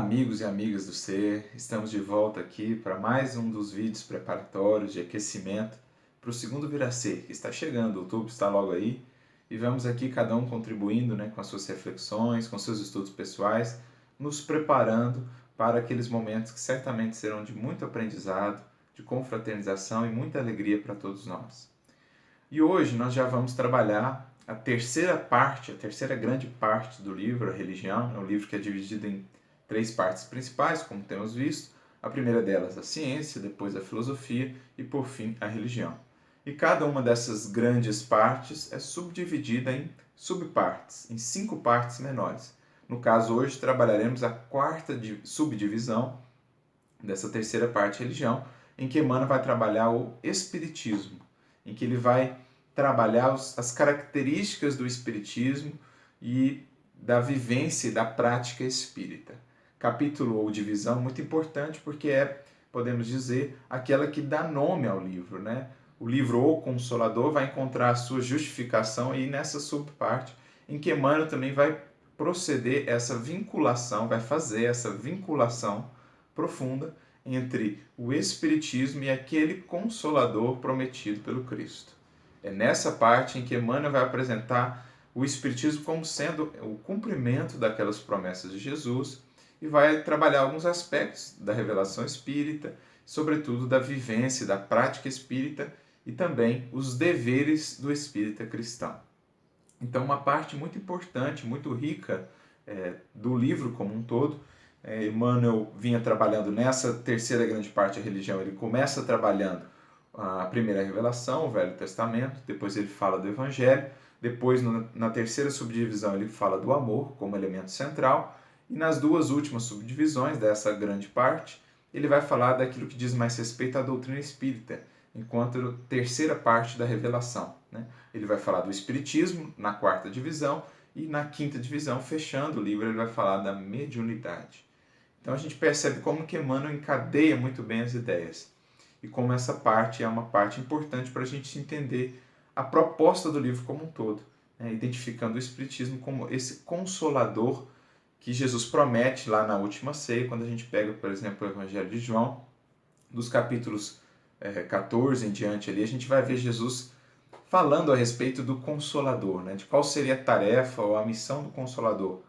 amigos e amigas do Ser, estamos de volta aqui para mais um dos vídeos preparatórios de aquecimento para o segundo Viracer, que está chegando, outubro está logo aí, e vamos aqui cada um contribuindo, com as suas reflexões, com seus estudos pessoais, nos preparando para aqueles momentos que certamente serão de muito aprendizado, de confraternização e muita alegria para todos nós. E hoje nós já vamos trabalhar a terceira grande parte do livro, a religião. É um livro que é dividido em 3 partes principais, como temos visto. A primeira delas, a ciência, depois a filosofia e, por fim, a religião. E cada uma dessas grandes partes é subdividida em subpartes, em 5 partes menores. No caso, hoje trabalharemos a quarta subdivisão dessa terceira parte, religião, em que Emmanuel vai trabalhar o espiritismo, em que ele vai trabalhar as características do espiritismo e da vivência e da prática espírita. Capítulo ou divisão muito importante porque podemos dizer, aquela que dá nome ao livro, O livro O Consolador vai encontrar a sua justificação aí nessa subparte, em que Emmanuel também vai proceder essa vinculação, vai fazer essa vinculação profunda entre o Espiritismo e aquele Consolador prometido pelo Cristo. É nessa parte em que Emmanuel vai apresentar o Espiritismo como sendo o cumprimento daquelas promessas de Jesus e vai trabalhar alguns aspectos da revelação espírita, sobretudo da vivência, da prática espírita e também os deveres do espírita cristão. Então, uma parte muito importante, muito rica do livro como um todo. Emmanuel vinha trabalhando nessa terceira grande parte da religião. Ele começa trabalhando a primeira revelação, o Velho Testamento, depois ele fala do Evangelho, depois na terceira subdivisão ele fala do amor como elemento central, e nas 2 últimas subdivisões dessa grande parte, ele vai falar daquilo que diz mais respeito à doutrina espírita, enquanto terceira parte da revelação. Ele vai falar do espiritismo na 4ª divisão, e na 5ª divisão, fechando o livro, ele vai falar da mediunidade. Então a gente percebe como que Emmanuel encadeia muito bem as ideias, e como essa parte é uma parte importante para a gente entender a proposta do livro como um todo, identificando o Espiritismo como esse consolador que Jesus promete lá na última ceia, quando a gente pega, por exemplo, o Evangelho de João, dos capítulos 14 em diante, ali, a gente vai ver Jesus falando a respeito do Consolador, de qual seria a tarefa ou a missão do Consolador.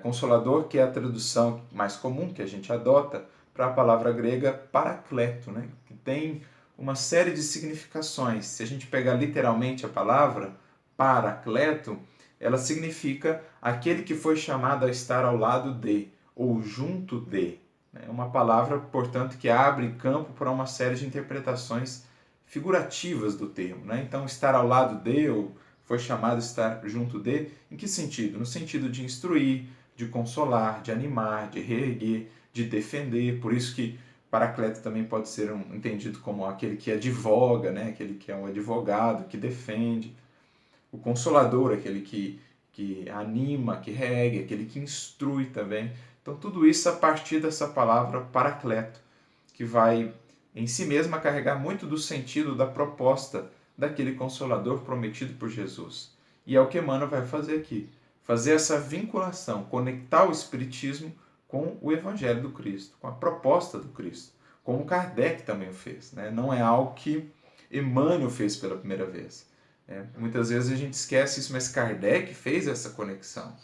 Consolador, que é a tradução mais comum que a gente adota para a palavra grega parakleto, que tem uma série de significações. Se a gente pegar literalmente a palavra parakleto, ela significa aquele que foi chamado a estar ao lado de, ou junto de. É uma palavra, portanto, que abre campo para uma série de interpretações figurativas do termo. Então, estar ao lado de, ou foi chamado a estar junto de, em que sentido? No sentido de instruir, de consolar, de animar, de reerguer, de defender. Por isso que Paracleto também pode ser entendido como aquele que advoga, aquele que é um advogado, que defende. O Consolador, aquele que anima, que regue, aquele que instrui também. Então, tudo isso a partir dessa palavra Paracleto, que vai em si mesma carregar muito do sentido da proposta daquele Consolador prometido por Jesus. E é o que Emmanuel vai fazer aqui. Fazer essa vinculação, conectar o Espiritismo com o Evangelho do Cristo, com a proposta do Cristo, como Kardec também o fez. Não é algo que Emmanuel fez pela primeira vez. Muitas vezes a gente esquece isso, mas Kardec fez essa conexão.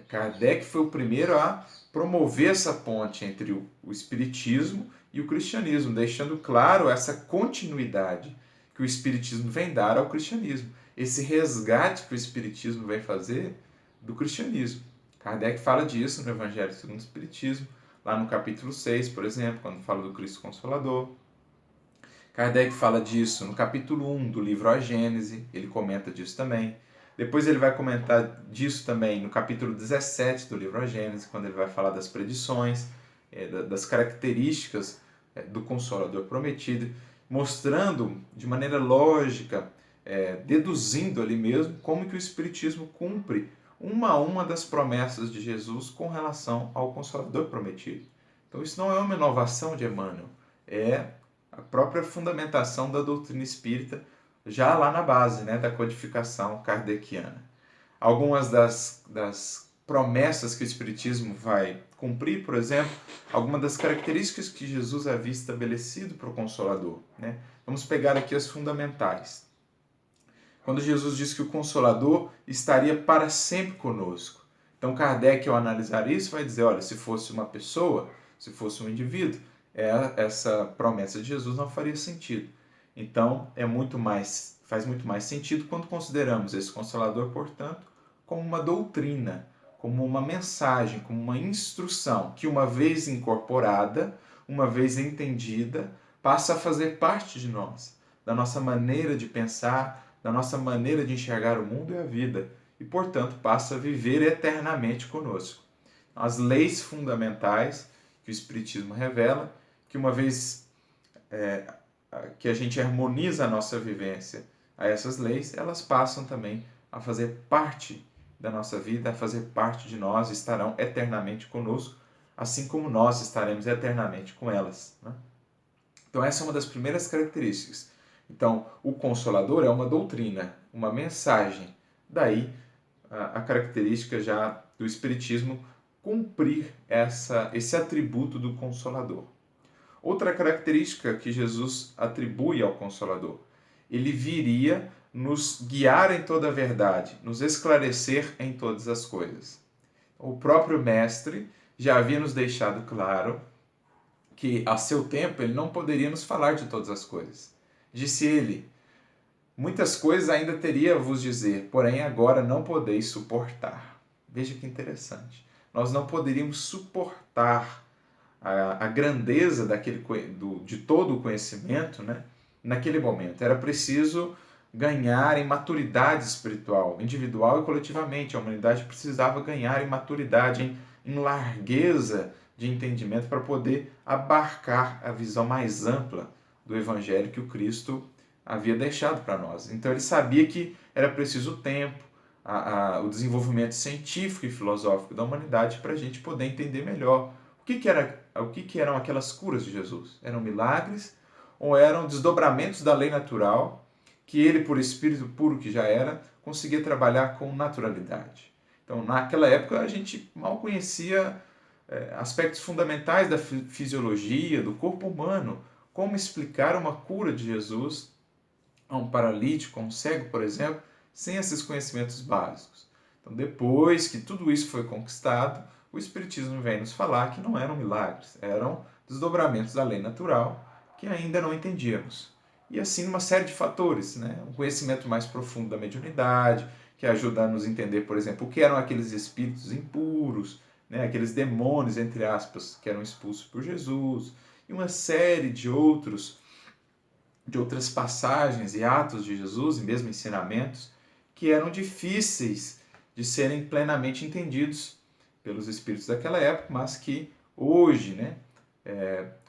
Kardec foi o primeiro a promover essa ponte entre o Espiritismo e o cristianismo, deixando claro essa continuidade que o Espiritismo vem dar ao cristianismo, esse resgate que o Espiritismo vem fazer do cristianismo. Kardec fala disso no Evangelho segundo o Espiritismo, lá no capítulo 6, por exemplo, quando fala do Cristo Consolador. Kardec fala disso no capítulo 1 do livro A Gênese, ele comenta disso também. Depois ele vai comentar disso também no capítulo 17 do livro A Gênese, quando ele vai falar das predições, das características do Consolador prometido, mostrando de maneira lógica, deduzindo ali mesmo, como que o Espiritismo cumpre uma a uma das promessas de Jesus com relação ao Consolador prometido. Então isso não é uma inovação de Emmanuel, é a própria fundamentação da doutrina espírita, já lá na base da codificação kardeciana. Algumas das promessas que o Espiritismo vai cumprir, por exemplo, algumas das características que Jesus havia estabelecido para o Consolador, né? Vamos pegar aqui as fundamentais. Quando Jesus diz que o Consolador estaria para sempre conosco. Então Kardec, ao analisar isso, vai dizer, olha, se fosse uma pessoa, se fosse um indivíduo, essa promessa de Jesus não faria sentido. Então faz muito mais sentido quando consideramos esse Consolador, portanto, como uma doutrina, como uma mensagem, como uma instrução, que uma vez incorporada, uma vez entendida, passa a fazer parte de nós, da nossa maneira de pensar, da nossa maneira de enxergar o mundo e a vida, e, portanto, passa a viver eternamente conosco. As leis fundamentais que o Espiritismo revela, que uma vez que a gente harmoniza a nossa vivência a essas leis, elas passam também a fazer parte da nossa vida, a fazer parte de nós, estarão eternamente conosco, assim como nós estaremos eternamente com elas, né? Então essa é uma das primeiras características. Então o Consolador é uma doutrina, uma mensagem. Daí a característica já do Espiritismo cumprir esse atributo do Consolador. Outra característica que Jesus atribui ao Consolador, ele viria nos guiar em toda a verdade, nos esclarecer em todas as coisas. O próprio Mestre já havia nos deixado claro que, a seu tempo, ele não poderia nos falar de todas as coisas. Disse ele, muitas coisas ainda teria a vos dizer, porém agora não podeis suportar. Veja que interessante. Nós não poderíamos suportar a grandeza de todo o conhecimento, né, naquele momento. Era preciso ganhar em maturidade espiritual, individual e coletivamente. A humanidade precisava ganhar em maturidade, em largueza de entendimento para poder abarcar a visão mais ampla do Evangelho que o Cristo havia deixado para nós. Então ele sabia que era preciso tempo, o desenvolvimento científico e filosófico da humanidade para a gente poder entender melhor o que eram aquelas curas de Jesus. Eram milagres ou eram desdobramentos da lei natural que ele, por espírito puro que já era, conseguia trabalhar com naturalidade. Então, naquela época, a gente mal conhecia aspectos fundamentais da fisiologia, do corpo humano, como explicar uma cura de Jesus a um paralítico, a um cego, por exemplo, sem esses conhecimentos básicos. Então, depois que tudo isso foi conquistado, o Espiritismo vem nos falar que não eram milagres, eram desdobramentos da lei natural que ainda não entendíamos. E assim uma série de fatores, né? Um conhecimento mais profundo da mediunidade, que ajuda a nos entender, por exemplo, o que eram aqueles espíritos impuros, né? Aqueles demônios, entre aspas, que eram expulsos por Jesus, e uma série de outras passagens e atos de Jesus, e mesmo ensinamentos, que eram difíceis de serem plenamente entendidos pelos espíritos daquela época, mas que hoje, né,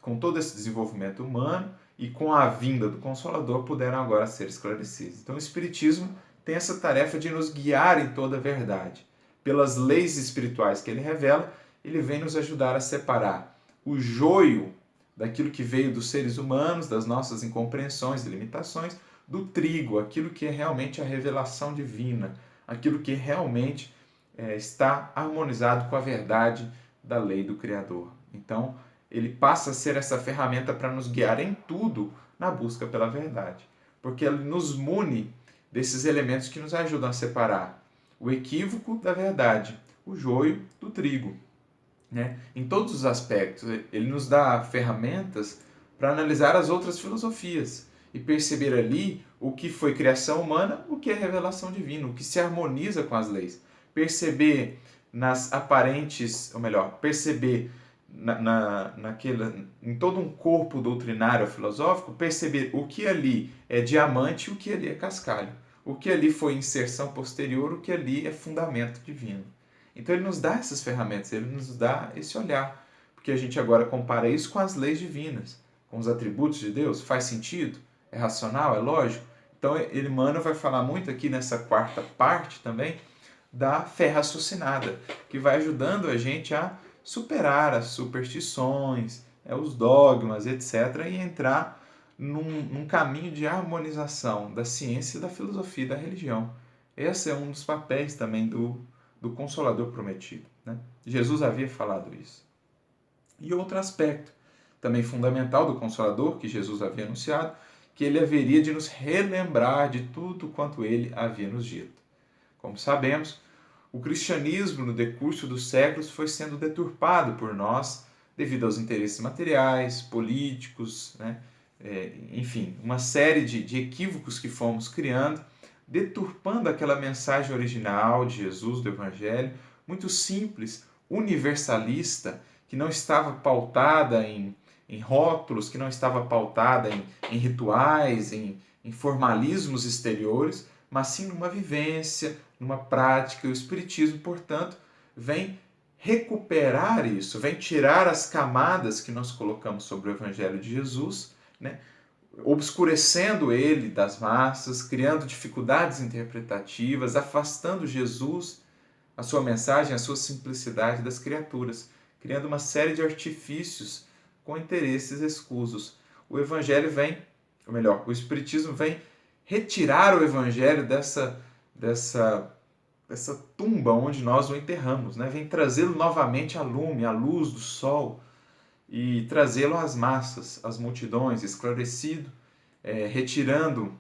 com todo esse desenvolvimento humano e com a vinda do Consolador, puderam agora ser esclarecidos. Então o Espiritismo tem essa tarefa de nos guiar em toda a verdade. Pelas leis espirituais que ele revela, ele vem nos ajudar a separar o joio daquilo que veio dos seres humanos, das nossas incompreensões e limitações, do trigo, aquilo que é realmente a revelação divina, aquilo que realmente está harmonizado com a verdade da lei do Criador. Então, ele passa a ser essa ferramenta para nos guiar em tudo na busca pela verdade, porque ele nos mune desses elementos que nos ajudam a separar o equívoco da verdade, o joio do trigo, né? Em todos os aspectos, ele nos dá ferramentas para analisar as outras filosofias e perceber ali o que foi criação humana, o que é revelação divina, o que se harmoniza com as leis. Perceber nas aparentes, ou melhor, perceber em todo um corpo doutrinário filosófico, perceber o que ali é diamante e o que ali é cascalho. O que ali foi inserção posterior, o que ali é fundamento divino. Então ele nos dá essas ferramentas, ele nos dá esse olhar, porque a gente agora compara isso com as leis divinas, com os atributos de Deus. Faz sentido? É racional? É lógico? Então Emmanuel vai falar muito aqui nessa quarta parte também da fé raciocinada, que vai ajudando a gente a superar as superstições, os dogmas, etc., e entrar num caminho de harmonização da ciência, da filosofia e da religião. Esse é um dos papéis também do do Consolador prometido, né? Jesus havia falado isso. E outro aspecto também fundamental do Consolador, que Jesus havia anunciado, que ele haveria de nos relembrar de tudo quanto ele havia nos dito. Como sabemos, o cristianismo, no decurso dos séculos, foi sendo deturpado por nós devido aos interesses materiais, políticos, né? Enfim, uma série de equívocos que fomos criando, deturpando aquela mensagem original de Jesus, do Evangelho, muito simples, universalista, que não estava pautada em rótulos, que não estava pautada em rituais, em formalismos exteriores, mas sim numa vivência, numa prática. E o Espiritismo, portanto, vem recuperar isso, vem tirar as camadas que nós colocamos sobre o Evangelho de Jesus, né? Obscurecendo ele das massas, criando dificuldades interpretativas, afastando Jesus, a sua mensagem, a sua simplicidade das criaturas, criando uma série de artifícios com interesses escusos. O Evangelho vem, ou melhor, o Espiritismo vem retirar o Evangelho dessa tumba onde nós o enterramos, né? Vem trazê-lo novamente à lume, à luz do sol, e trazê-lo às massas, às multidões, esclarecido, retirando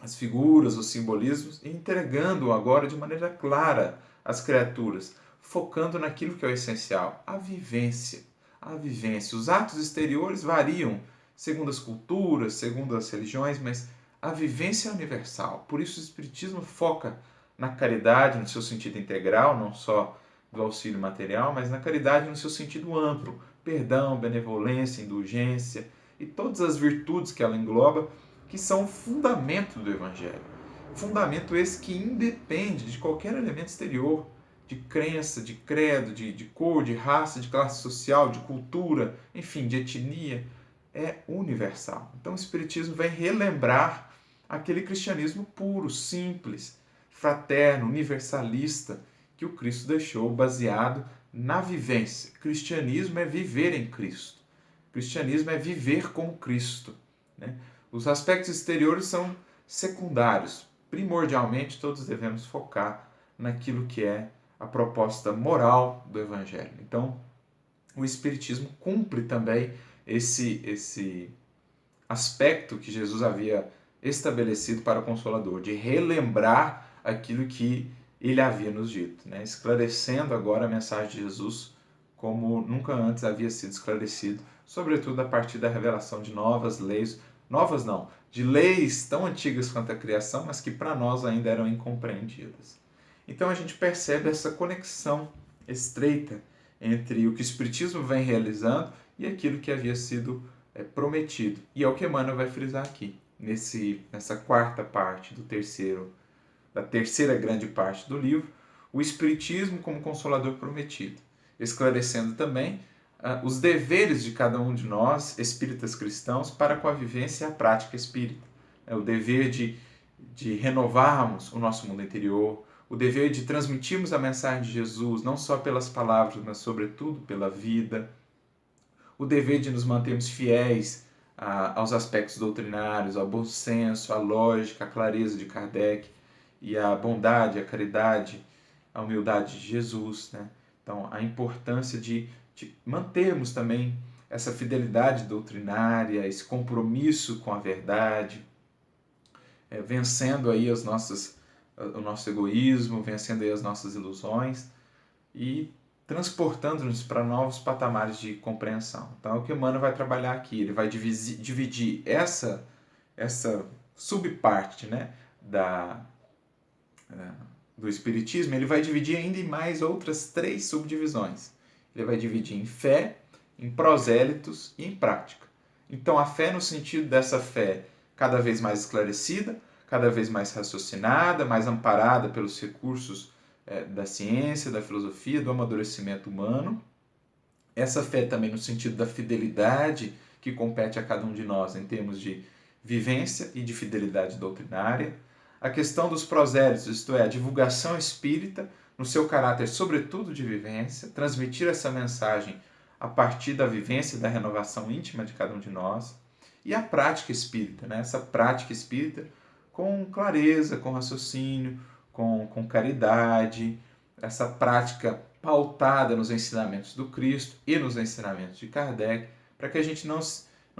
as figuras, os simbolismos, e entregando-o agora de maneira clara às criaturas, focando naquilo que é o essencial, a vivência. A vivência. Os atos exteriores variam segundo as culturas, segundo as religiões, mas a vivência é universal. Por isso o Espiritismo foca na caridade no seu sentido integral, não só do auxílio material, mas na caridade no seu sentido amplo, perdão, benevolência, indulgência e todas as virtudes que ela engloba, que são o fundamento do Evangelho. Fundamento esse que independe de qualquer elemento exterior, de crença, de credo, de cor, de raça, de classe social, de cultura, enfim, de etnia, é universal. Então o Espiritismo vem relembrar aquele cristianismo puro, simples, fraterno, universalista, que o Cristo deixou baseado na vivência. Cristianismo é viver em Cristo. Cristianismo é viver com Cristo, né? Os aspectos exteriores são secundários. Primordialmente, todos devemos focar naquilo que é a proposta moral do Evangelho. Então, o Espiritismo cumpre também esse aspecto que Jesus havia estabelecido para o Consolador, de relembrar aquilo que ele havia nos dito, né? Esclarecendo agora a mensagem de Jesus como nunca antes havia sido esclarecido, sobretudo a partir da revelação de novas leis, novas não, de leis tão antigas quanto a criação, mas que para nós ainda eram incompreendidas. Então a gente percebe essa conexão estreita entre o que o Espiritismo vem realizando e aquilo que havia sido prometido. E é o que Emmanuel vai frisar aqui, nessa quarta parte da terceira grande parte do livro, o Espiritismo como Consolador prometido, esclarecendo também os deveres de cada um de nós, espíritas cristãos, para com a vivência e a prática espírita. O dever de renovarmos o nosso mundo interior, o dever de transmitirmos a mensagem de Jesus, não só pelas palavras, mas sobretudo pela vida, o dever de nos mantermos fiéis aos aspectos doutrinários, ao bom senso, à lógica, à clareza de Kardec, e à bondade, à caridade, à humildade de Jesus, né? Então, a importância de mantermos também essa fidelidade doutrinária, esse compromisso com a verdade, vencendo aí o nosso egoísmo, vencendo aí as nossas ilusões e transportando-nos para novos patamares de compreensão. Então, é o que Emmanuel vai trabalhar aqui. Ele vai dividir essa subparte, né, do Espiritismo, ele vai dividir ainda em mais outras 3 subdivisões. Ele vai dividir em fé, em prosélitos e em prática. Então, a fé no sentido dessa fé cada vez mais esclarecida, cada vez mais raciocinada, mais amparada pelos recursos da ciência, da filosofia, do amadurecimento humano. Essa fé também no sentido da fidelidade que compete a cada um de nós em termos de vivência e de fidelidade doutrinária. A questão dos prosélitos, isto é, a divulgação espírita, no seu caráter sobretudo de vivência, transmitir essa mensagem a partir da vivência e da renovação íntima de cada um de nós. E a prática espírita, né? Essa prática espírita com clareza, com raciocínio, com caridade, essa prática pautada nos ensinamentos do Cristo e nos ensinamentos de Kardec, para que a gente não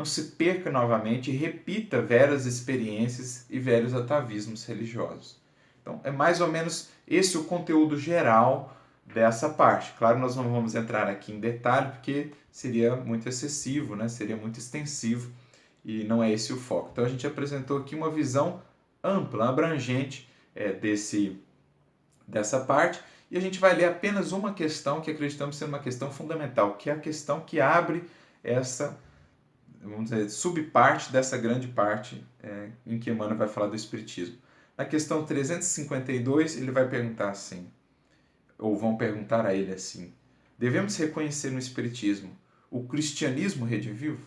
se perca novamente e repita velhas experiências e velhos atavismos religiosos. Então, é mais ou menos esse o conteúdo geral dessa parte. Claro, nós não vamos entrar aqui em detalhe, porque seria muito excessivo, né? Seria muito extensivo, e não é esse o foco. Então, a gente apresentou aqui uma visão ampla, abrangente dessa parte, e a gente vai ler apenas uma questão que acreditamos ser uma questão fundamental, que é a questão que abre essa, vamos dizer, subparte dessa grande parte em que Emmanuel vai falar do Espiritismo. Na questão 352, ele vai perguntar assim, ou vão perguntar a ele assim: devemos reconhecer no Espiritismo o cristianismo redivivo?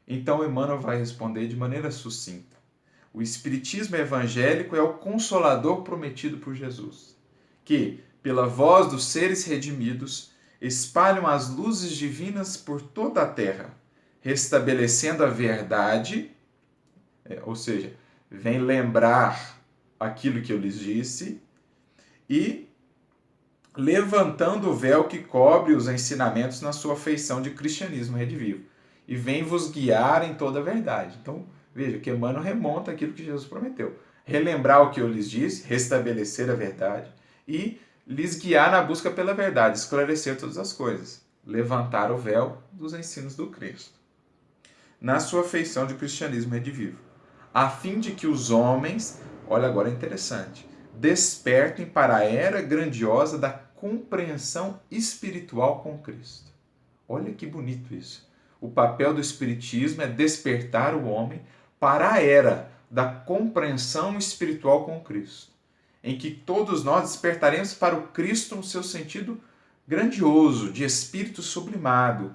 Então Emmanuel vai responder de maneira sucinta: o Espiritismo evangélico é o consolador prometido por Jesus, que, pela voz dos seres redimidos, espalham as luzes divinas por toda a terra, restabelecendo a verdade, ou seja, vem lembrar aquilo que eu lhes disse, e levantando o véu que cobre os ensinamentos na sua feição de cristianismo redivivo, e vem vos guiar em toda a verdade. Então, veja que Emmanuel remonta aquilo que Jesus prometeu. Relembrar o que eu lhes disse, restabelecer a verdade, e lhes guiar na busca pela verdade, esclarecer todas as coisas, levantar o véu dos ensinos do Cristo, na sua feição de cristianismo redivivo, a fim de que os homens, olha agora é interessante, despertem para a era grandiosa da compreensão espiritual com Cristo. Olha que bonito isso. O papel do Espiritismo é despertar o homem para a era da compreensão espiritual com Cristo, em que todos nós despertaremos para o Cristo no seu sentido grandioso, de espírito sublimado,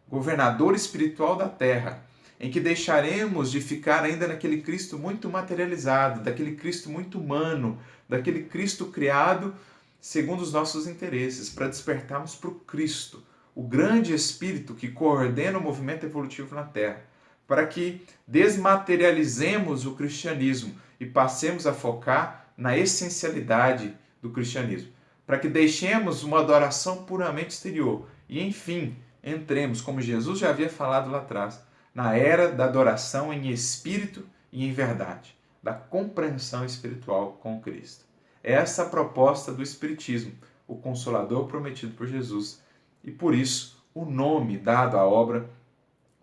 governador espiritual da terra, em que deixaremos de ficar ainda naquele Cristo muito materializado, daquele Cristo muito humano, daquele Cristo criado segundo os nossos interesses, para despertarmos para o Cristo, o grande Espírito que coordena o movimento evolutivo na Terra, para que desmaterializemos o cristianismo e passemos a focar na essencialidade do cristianismo, para que deixemos uma adoração puramente exterior e, enfim, entremos, como Jesus já havia falado lá atrás, na era da adoração em espírito e em verdade, da compreensão espiritual com Cristo. Essa é a proposta do Espiritismo, o Consolador prometido por Jesus, e por isso o nome dado à obra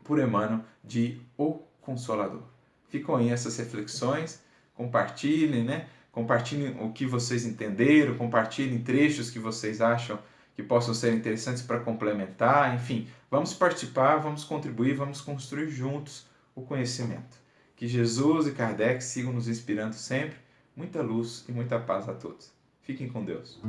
por Emmanuel de O Consolador. Ficam aí essas reflexões, compartilhem, Compartilhem o que vocês entenderam, compartilhem trechos que vocês acham que possam ser interessantes para complementar, enfim, vamos participar, vamos contribuir, vamos construir juntos o conhecimento. Que Jesus e Kardec sigam nos inspirando sempre. Muita luz e muita paz a todos. Fiquem com Deus.